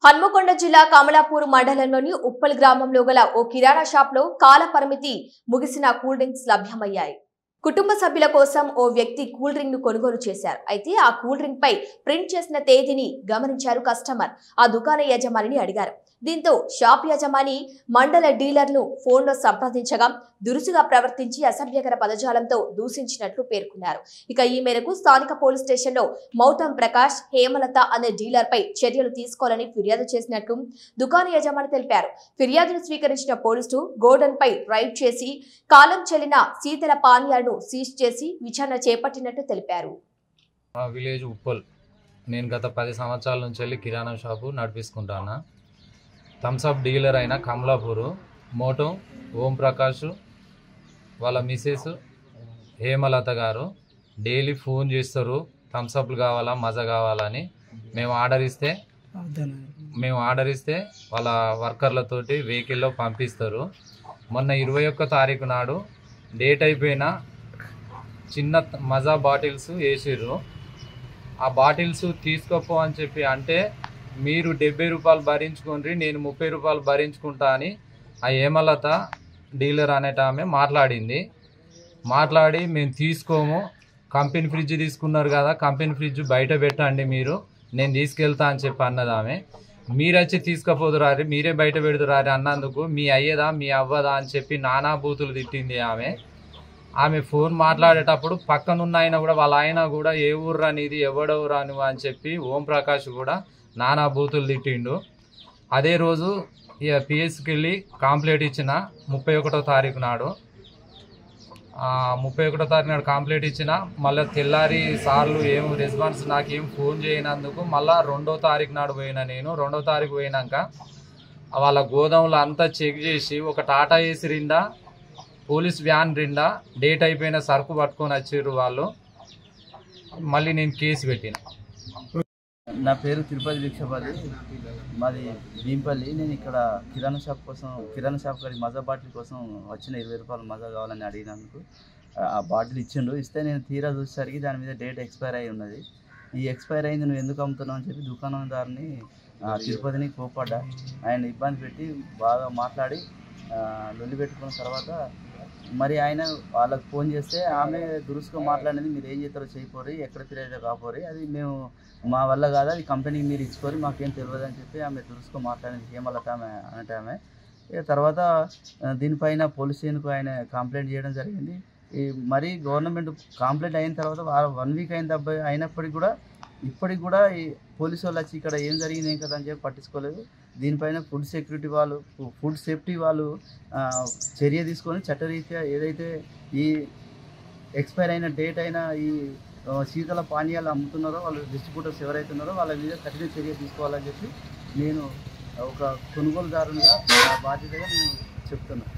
హన్మకొండ జిల్లా కమలాపూర్ మండలంలోని ఉప్పల్ గ్రామంలో గల ఓ కిరాణా షాప్లో కాల పరిమితి ముగిసిన కూల్ డ్రింక్స్ లభ్యమయ్యాయి. కుటుంబ సభ్యుల కోసం ఓ వ్యక్తి కూల్ డ్రింక్ ను కొనుగోలు చేశారు. అయితే ఆ కూల్ డ్రింక్ పై ప్రింట్ చేసిన తేదీని గమనించారు కస్టమర్. ఆ దుకాణ యజమానిని అడిగారు. దీంతో షాప్ యజమాని మండల డీలర్ను ఫోన్లో సంప్రదించగా దురుసుగా ప్రవర్తించి అసభ్యకర పదజాలంతో దూషించినట్లు పేర్కొన్నారు. ఇక ఈ మేరకు స్థానిక పోలీస్ స్టేషన్లో మౌతం ప్రకాష్, హేమలత అనే డీలర్ పై చర్యలు తీసుకోవాలని ఫిర్యాదు చేసినట్లు దుకాణ యజమాని తెలిపారు. ఫిర్యాదును స్వీకరించిన పోలీసులు గోడౌన్ పై రైడ్ చేసి కాలం చెల్లిన శీతల పానీయాలను సీజ్ చేసి విచారణ చేపట్టినట్టు తెలిపారు. విలేజ్ ఉప్పల్. నేను గత 10 సంవత్సరాల నుంచి కిరాణా షాపు నడిపిస్తుంటాను. థమ్స్అప్ డీలర్ అయిన కమలాపూరు మోటో ఓం ప్రకాష్ వాళ్ళ మిసెస్ హేమలత గారు డైలీ ఫోన్ చేస్తారు. థమ్స్అప్లు కావాలా, మజా కావాలని. మేము ఆర్డర్ ఇస్తే వాళ్ళ వర్కర్లతోటి వెహికల్లో పంపిస్తారు. మొన్న 21వ తారీఖు నాడు డేట్ అయిపోయిన చిన్న మజా బాటిల్స్ వేసిర్రు. ఆ బాటిల్స్ తీసుకోపో అని చెప్పి అంటే మీరు 70 రూపాయలు భరించుకోండి, నేను 30 రూపాయలు భరించుకుంటా అని ఆ హేమలత డీలర్ అనేట ఆమె మాట్లాడి మేము తీసుకోము, కంపెనీ ఫ్రిడ్జ్ తీసుకున్నారు కదా, కంపెనీ ఫ్రిడ్జ్ బయట పెట్టండి, నేను తీసుకెళ్తా అని చెప్పి అన్నది ఆమె. మీరు వచ్చి తీసుకుపోదురారి, మీరే బయట పెడుతురారి అన్నందుకు మీ అయ్యదా మీ అవ్వదా అని చెప్పి నానా బూతులు తిట్టింది ఆమె ఫోన్ మాట్లాడేటప్పుడు పక్కనున్న ఆయన కూడా వాళ్ళ ఆయన కూడా ఏ ఊర్రా నీది, ఎవడెవరా నువ్వు అని చెప్పి ఓం ప్రకాష్ కూడా నానా బూతులు తిట్టిండు. అదే రోజు పిఎస్కి వెళ్ళి కంప్లైంట్ ఇచ్చిన 31వ తారీఖు నాడు. 31వ తారీఖు నాడు కంప్లైంట్ ఇచ్చిన. మళ్ళీ తెల్లారి సార్లు ఏం రెస్పాన్స్ నాకేం ఫోన్ చేయనందుకు మళ్ళీ 2వ తారీఖు నాడు పోయినా. నేను 2వ తారీఖు పోయినాక వాళ్ళ గోదాములు అంతా చెక్ చేసి ఒక Tata AC Rinda, police van Rinda date అయిపోయిన సరుకు పట్టుకొని వచ్చారు వాళ్ళు. మళ్ళీ నేను కేసు పెట్టిన. నా పేరు తిరుపతి భిక్షపతి, మాది భీంపల్లి. నేను ఇక్కడ కిరాణా షాప్ కాడి మజా బాటిల్ కోసం వచ్చిన 20 రూపాయలు మజా కావాలని అడిగినందుకు ఆ బాటిల్ ఇచ్చిండు. ఇస్తే నేను తీరా చూసేసరికి దాని మీద డేట్ ఎక్స్పైర్ అయి ఉన్నది. ఈ ఎక్స్పైర్ అయింది, నువ్వు ఎందుకు అమ్ముతున్నావు అని చెప్పి దుకాణదారుని తిరుపతిని కోపడ్డా. ఆయన ఇబ్బంది పెట్టి బాగా మాట్లాడి లొల్లి పెట్టుకున్న తర్వాత మరి ఆయన వాళ్ళకి ఫోన్ చేస్తే ఆమె దురుసుగా మాట్లాడినది, మీరు ఏం చేస్తారో చేయపోరి, ఎక్కడ ఫిర్యాదు కాపోరి, అది మేము మా వల్ల కాదు, అది కంపెనీకి మీరు ఇచ్చుకోరి, మాకేం తెలియదు అని చెప్పి ఆమె దురుసుగా మాట్లాడింది హేమలత ఆమె. ఇక తర్వాత దీనిపైన పోలీస్ స్టేషన్కు ఆయన కంప్లైంట్ చేయడం జరిగింది. మరి గవర్నమెంట్ కంప్లైంట్ అయిన తర్వాత 1 వీక్ అయినప్పటికీ కూడా ఇప్పటికి కూడా ఈ పోలీసు వాళ్ళు వచ్చి ఇక్కడ ఏం జరిగింది ఏం కదా అని చెప్పి పట్టించుకోలేదు. దీనిపైన ఫుడ్ సేఫ్టీ వాళ్ళు చర్య తీసుకొని చట్టరీత్యా ఏదైతే ఈ ఎక్స్పైర్ అయిన డేట్ అయిన ఈ శీతల పానీయాలు అమ్ముతున్నారో వాళ్ళు డిస్ట్రిబ్యూటర్స్ ఎవరైతే ఉన్నారో వాళ్ళ మీద కఠిన చర్య తీసుకోవాలని చెప్పి నేను ఒక కొనుగోలుదారునిగా బాధ్యతగా నేను చెప్తున్నాను.